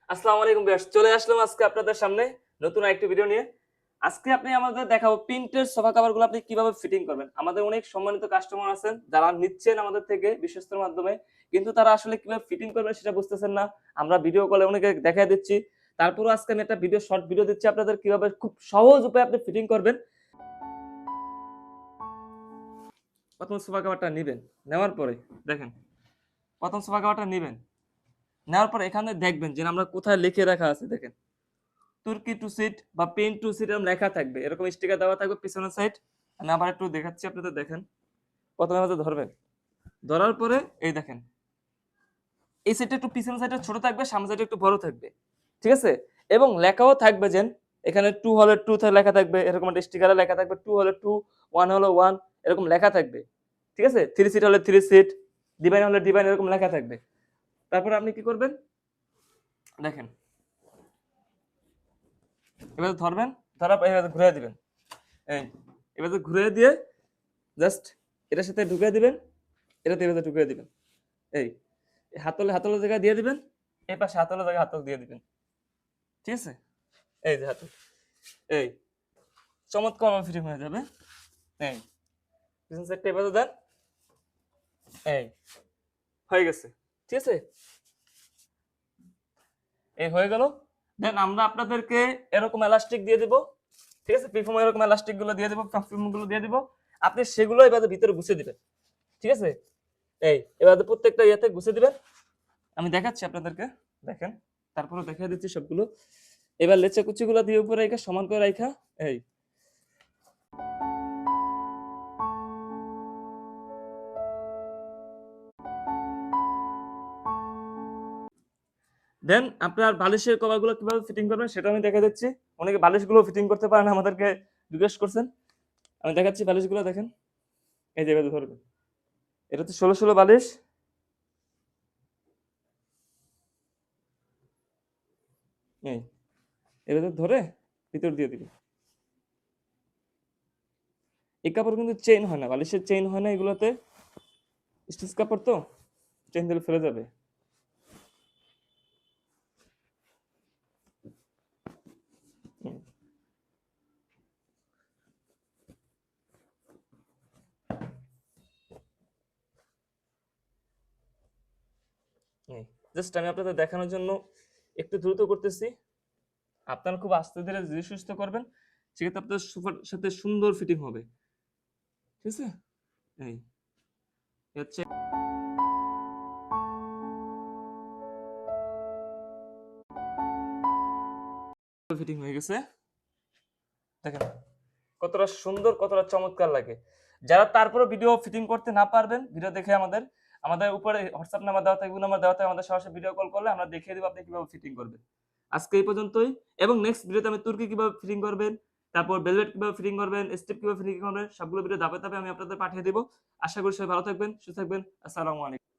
আসসালামু আলাইকুম ভিউয়ার্স, চলে আসলাম আজকে আপনাদের সামনে নতুন আরেকটি ভিডিও নিয়ে। আজকে আপনি আমাদের দেখাবো প্রিন্টের সোফা কভারগুলো আপনি কিভাবে ফিটিং করবেন। আমাদের অনেক সম্মানিত কাস্টমার আছেন যারা নিচ্ছেন আমাদের থেকে বিশ্বস্তর মাধ্যমে, কিন্তু তারা আসলে কিভাবে ফিটিং করবেন সেটা বুঝতেছেন না। আমরা ভিডিও কলে অনেকে দেখায় দিচ্ছি, তারপরও আজকে আমি একটা শর্ট ভিডিও দিচ্ছি আপনাদের কিভাবে খুব সহজ উপায়ে আপনি ফিটিং করবেন। প্রথম সোফা কভারটা নেবেন, নেওয়ার পরে দেখেন, প্রথম সোফা কভারটা নেবেন, নেওয়ার পরে এখানে দেখবেন যে আমরা কোথায় লিখে রাখা আছে। দেখেন, তুর্কি টু সিট বা পেন টু সিট এরকম লেখা থাকবে, এরকম স্টিকার দেওয়া থাকবে পিছনের সাইড। আমি আবার একটু দেখাচ্ছি আপনাদের, দেখেন। প্রথমে আমাদের ধরবেন, ধরার পরে এই দেখেন, এই সাইডটা একটু পিছনের সাইডটা ছোট থাকবে, সামনের সাইডটা একটু বড় থাকবে, ঠিক আছে? এবং লেখাও থাকবে যেন এখানে টু হলে টু লেখা থাকবে, এরকম একটা স্টিকারে লেখা থাকবে, টু হলে টু, ওয়ান হলে ওয়ান, এরকম লেখা থাকবে, ঠিক আছে? থ্রি সিট হলে থ্রি সিট, ডিভাইন হলে ডিভাইন, এরকম লেখা থাকবে। তারপর আপনি কি করবেন দেখেন, এবার ধরবেন, ধরার পর এবার ঘুরে দিবেন, এই এবার ঘুরে দিয়ে জাস্ট এটার সাথে ঢুকিয়ে দিবেন, এটাতে এভাবে ঢুকিয়ে দিবেন, এই হাতলে হাতলের জায়গায় দিয়ে দিবেন, এই পাশে হাতলের জায়গায় হাতল দিয়ে দিবেন, ঠিক আছে? এই যে হাতল, এই চমৎকার ফিটিং হয়ে যাবে। এই পিছন সাইডটা এভাবে দেন, এই হয়ে গেছে, ঠিক আছে? এই হয়ে গেল। দেন আমরা আপনাদেরকে এরকম এলাস্টিক দিয়ে দিব, ঠিক আছে? পিফর্ম এরকম এলাস্টিক গুলো দিয়ে দিব, পারফিউম গুলো দিয়ে দিব, আপনি সেগুলো এবার ভিতরে গুছিয়ে দিবেন, ঠিক আছে? এই এবার প্রত্যেকটা ইয়েতে গুছিয়ে দিবেন। আমি দেখাচ্ছি আপনাদেরকে, দেখেন, তারপরে দেখাই দিচ্ছি সবগুলো। এবার লেচা কুচিগুলো দিয়ে উপরে রেখা সমান করে রাখা, এই দেন আপনার বালিশের কভারগুলো কিভাবে ফিটিং করবেন সেটা আমি দেখা দিচ্ছি। অনেকে বালিশগুলো ফিটিং করতে পারেন, আমাদেরকে রিকোয়েস্ট করছেন। আমি দেখাচ্ছি বালিশগুলো, দেখেন, এই যে এভাবে ধরবেন, এটা হচ্ছে 16 বালিশ। এই এভাবে ধরে ভিতর দিয়ে দিবেন। এই কাপড় কিন্তু চেইন হয় না, বালিশের চেইন হয় না এগুলোতে, স্টিচ কাপড় তো, চেইন দিলে ফেলে যাবে। হুম, এই জাস্ট আমি আপনাদের দেখানোর জন্য একটু দ্রুত করতেছি। আপনারা খুব আস্তে ধীরে ধীরে সুস্থ করবেন, সেক্ষেত্রে আপনাদের সোফার সাথে সুন্দর ফিটিং হবে, ঠিক আছে? এই হচ্ছে ফিটিং হয়ে গেছে, দেখেন কতটা সুন্দর, কতটা চমৎকার লাগে। যারা তারপরে ভিডিও ফিটিং করতে না পারবেন, ভিডিও দেখে আমাদের আমাদের উপরে হোয়াটসঅ্যাপ নাম্বার দেওয়া থাকবে, নাম্বার দেওয়া থাকবে, আমাদের সরাসরি ভিডিও কল করলে আমরা দেখিয়ে দেবো আপনি কিভাবে ফিটিং করবেন। আজকে এই পর্যন্তই, এবং নেক্সট ভিডিওতে আমি তুর্কি কিভাবে ফিটিং করবেন, তারপর বেলভেট কিভাবে ফিটিং করবেন, স্টেপ কিভাবে ফিটিং করবেন, সবগুলো ভিডিও ধাপে ধাপে আমি আপনাদের পাঠিয়ে দেবো। আশা করি সবাই ভালো থাকবেন, সুস্থ থাকবেন। আসসালামু আলাইকুম।